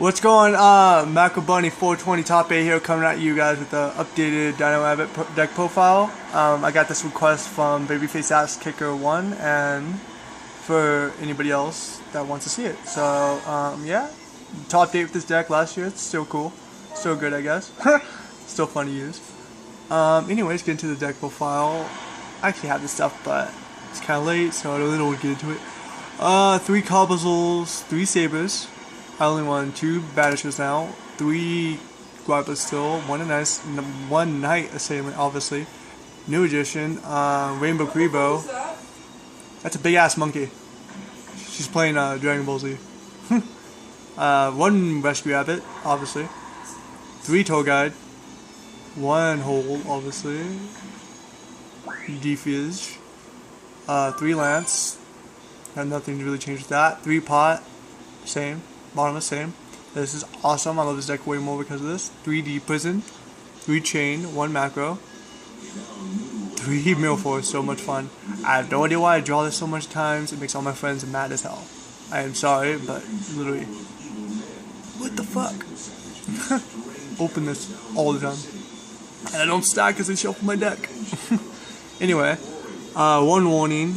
What's going Macro Bunny 420 top 8 here, coming at you guys with the updated Dino Rabbit deck profile. I got this request from Babyface Ass Kicker 1 and for anybody else that wants to see it. So yeah, top 8 with this deck last year. It's still cool, still good, I guess. Still fun to use. Anyways, get into the deck profile. I actually have this stuff, but it's kind of late, so I don't really want to get into it. 3 Cobblezels, 3 Sabers. I only won 2 Banishers now, 3 Guapas still, 1 Knight Assailant, obviously, New Magician, Rainbow Grebo. That's a big ass monkey. She's playing Dragon Ball Z. 1 Rescue Rabbit, obviously, 3 Tour Guide, 1 Hole, obviously, Defuse, 3 Lance, had nothing to really change with that, 3 Pot, same. Bottomless, same. This is awesome. I love this deck way more because of this. 3D Prison, 3 Chain, 1 Macro, 3 Mill Force. So much fun. I have no idea why I draw this so much times. It makes all my friends mad as hell. I am sorry, but literally, what the fuck? Open this all the time, and I don't stack because I shuffle my deck. Anyway, 1 warning.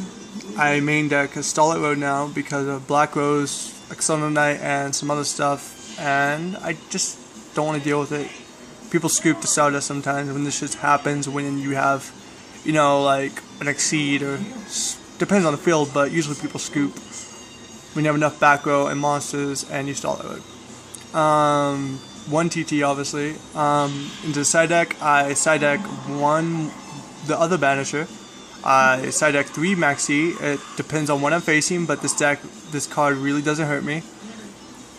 I main deck a Starlight Road now because of Black Rose, External Night, and some other stuff, and I just don't want to deal with it. People scoop the Stardust sometimes when this shit happens, when you have, you know, like an Exceed, or depends on the field, but usually people scoop when you have enough back row and monsters and you Starlight Road. 1 TT obviously. Into the side deck, I side deck 1 the other Banisher. I side deck 3 Maxi. It depends on what I'm facing, but this card really doesn't hurt me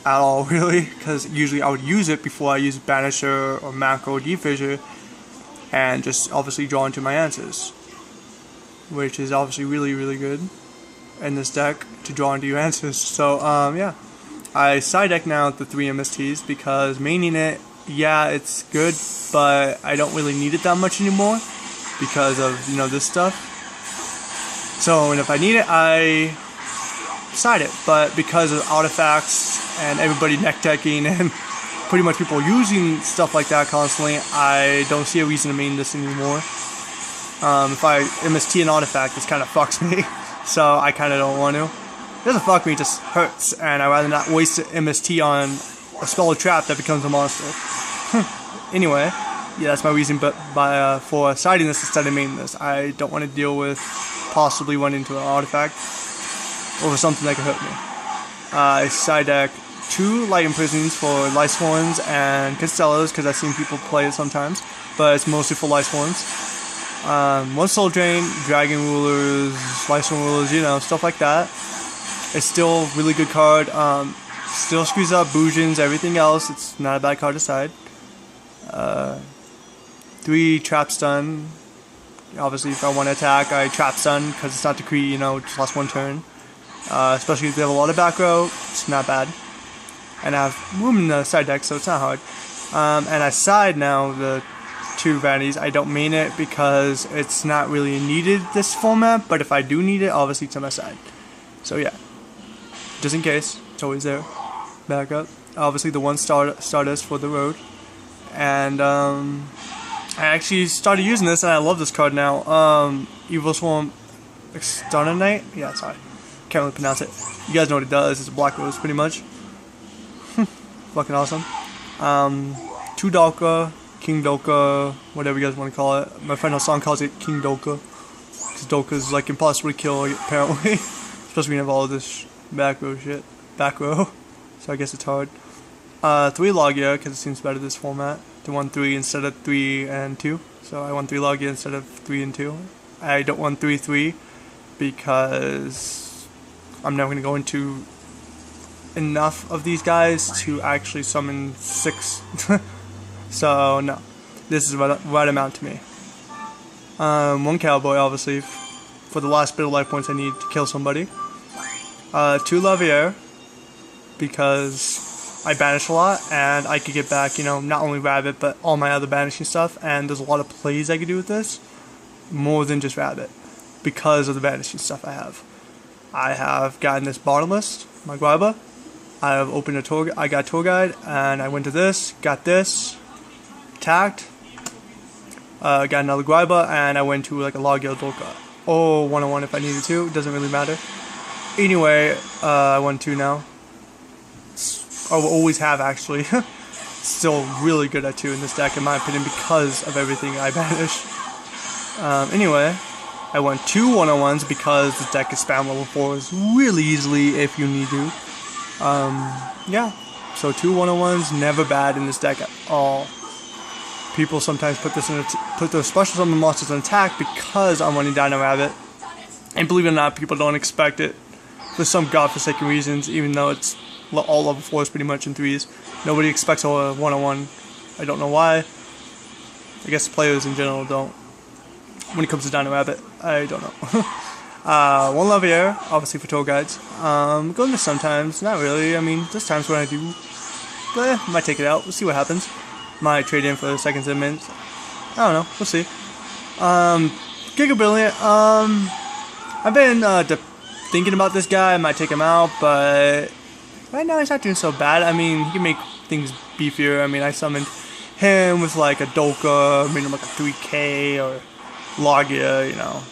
at all, really, because usually I would use it before I use Banisher or Macro or Defissure, and just obviously draw into my answers, which is obviously really good in this deck to draw into your answers. So yeah, I side deck now the 3 MSTs because maining it, yeah, it's good, but I don't really need it that much anymore because of, you know, this stuff. So, and if I need it, I side it. But because of artifacts and everybody neck decking and pretty much people using stuff like that constantly, I don't see a reason to main this anymore. If I MST an artifact, this kind of fucks me. So I kind of don't want to. It doesn't fuck me, it just hurts. And I'd rather not waste MST on a spell or trap that becomes a monster. Anyway, yeah, that's my reason for siding this instead of maining this. I don't want to deal with possibly run into an artifact or something that could hurt me. I side deck 2 Light Imprisons for Lice Horns and Constellas because I've seen people play it sometimes, but it's mostly for Lice Horns. 1 Soul Drain, Dragon Rulers, Lice Horn Rulers, you know, stuff like that. It's still a really good card. Still screws up Boujins, everything else. It's not a bad card to side. 3 Trap Stun. Obviously, if I want to attack, I Trap Stun because it's not decree, you know, just lost 1 turn. Especially if they have a lot of back row, it's not bad. And I have room in the side deck, so it's not hard. And I side now the 2 Vanities. I don't main it because it's not really needed this format, but if I do need it, obviously it's on my side. So yeah, just in case, it's always there. Back up. Obviously the 1 Stardust for the road. And I actually started using this and I love this card now. Evil Swarm External Night? Yeah, sorry. Can't really pronounce it. You guys know what it does. It's a Black Rose pretty much. Fucking awesome. 2 Dolka, King Dolka, whatever you guys want to call it. My friend Hassan calls it King Dolka. Because Dolka is like impossible to kill apparently. Especially when you have all of this back row shit. Back row. So I guess it's hard. 3 Logia because it seems better this format. To 1-3 instead of 3 and 2. So I want 3 Logia instead of 3 and 2. I don't want 3-3 because I'm never going to go into enough of these guys to actually summon 6. So no, this is the right amount to me. 1 Cowboy obviously for the last bit of life points I need to kill somebody. 2 Lavier because I banish a lot, and I could get back, you know, not only Rabbit, but all my other banishing stuff, and there's a lot of plays I could do with this, more than just Rabbit, because of the banishing stuff I have. I have gotten this Bottomless, my Guaba, I've opened a tour. I got tour guide, and I went to this, got this, attacked, got another Griba, and I went to like a Logio Dolka. Or 101 if I needed to. It doesn't really matter. Anyway, I won 2 now. I will always have actually. Still really good at 2 in this deck in my opinion because of everything I banish. Anyway, I won 2 101s because this deck is spam level 4s really easily if you need to. Yeah, so 2 101s, never bad in this deck at all. People sometimes put their special summon monsters on attack because I'm running Dino Rabbit. And believe it or not, people don't expect it for some godforsaken reasons, even though it's all level 4s pretty much in 3s. Nobody expects a 101. I don't know why. I guess players in general don't. When it comes to Dino Rabbit, I don't know. 1 Lavier, obviously for tour guides. Going to sometimes, not really. I mean, there's times when I do. But I might take it out. We'll see what happens. Might trade in for the seconds and minutes. I don't know. We'll see. Giga Brilliant. I've been thinking about this guy. I might take him out, but right now he's not doing so bad. I mean, he can make things beefier. I mean, I summoned him with like a Dolka, made him like a 3K or Logia, you know.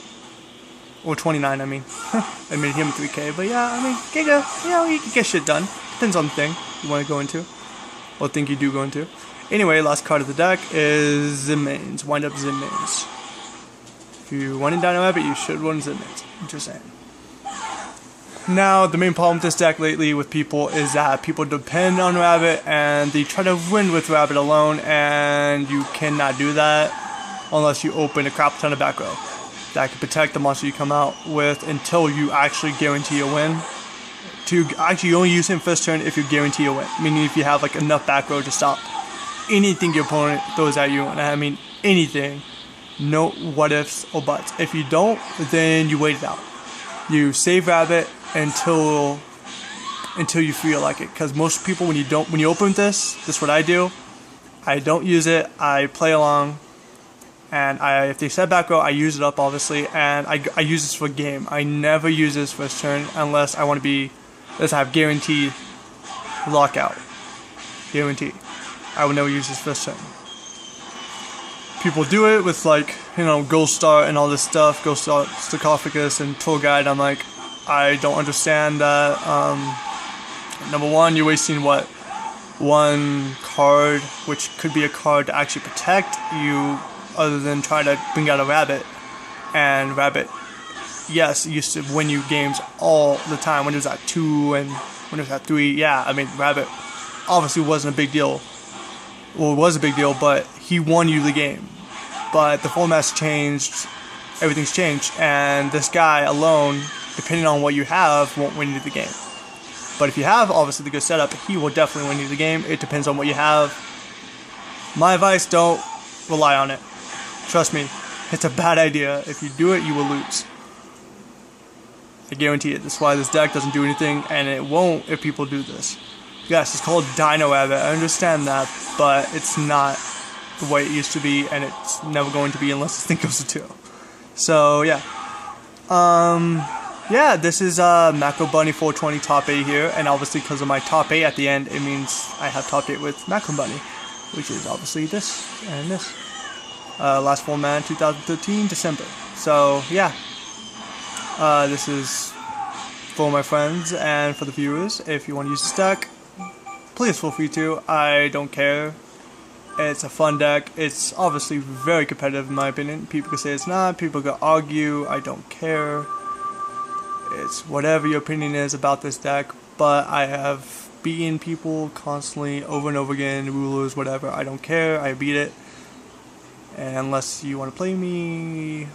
Or 29, I mean. I made him 3K, but yeah, I mean, Giga, you know, he can get shit done. Depends on the thing you want to go into. Or think you do go into. Anyway, last card of the deck is Zinmains. Wind up Zinmains. If you want in Dino Rabbit, you should run Zinmains. Just saying. Now, the main problem with this deck lately with people is that people depend on Rabbit and they try to win with Rabbit alone, and you cannot do that unless you open a crap ton of back row that can protect the monster you come out with until you actually guarantee a win. To actually only use him first turn if you guarantee a win, meaning if you have like enough back row to stop anything your opponent throws at you, and I mean anything. No what ifs or buts. If you don't, then you wait it out. You save Rabbit until you feel like it. Because most people, when you open this is what I do. I don't use it. I play along, and if they set back row, I use it up obviously, and I use this for game. I never use this first turn unless I want to be. Let's have guaranteed lockout. Guarantee. I would never use this first turn. People do it with like, you know, Ghost Star and all this stuff, Ghost Star, Sarcophagus, and Tour Guide. I'm like, I don't understand that. Number one, you're wasting what? 1 card, which could be a card to actually protect you, other than try to bring out a Rabbit. And Rabbit, yes, used to win you games all the time. When it was at 2 and when it was at 3, yeah, I mean, Rabbit obviously wasn't a big deal. Well, it was a big deal, but he won you the game. But the format's changed, everything's changed, and this guy alone, depending on what you have, won't win you the game. But if you have, obviously, the good setup, he will definitely win you the game. It depends on what you have. My advice, don't rely on it. Trust me, it's a bad idea. If you do it, you will lose. I guarantee it. That's why this deck doesn't do anything, and it won't if people do this. Yes, it's called Dino Rabbit. I understand that, but it's not the way it used to be, and it's never going to be unless this thing goes to 2. So yeah, yeah. This is Macro Bunny 420 top 8 here, and obviously because of my top 8 at the end, it means I have top 8 with Macro Bunny, which is obviously this and this. Last format 2013 December. So yeah, this is for my friends and for the viewers. If you want to use this deck, please feel free to. I don't care. It's a fun deck. It's obviously very competitive in my opinion. People can say it's not. People can argue. I don't care. It's whatever your opinion is about this deck. But I have beaten people constantly over and over again. Rulers, whatever. I don't care. I beat it. And unless you want to play me,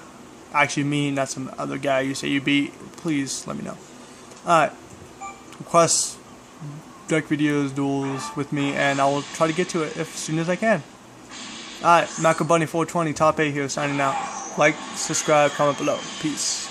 actually me, not some other guy you say you beat, please let me know. Alright. Request deck videos, duels with me, and I will try to get to it as soon as I can. Alright, Macro Bunny 420, top 8 here, signing out. Like, subscribe, comment below. Peace.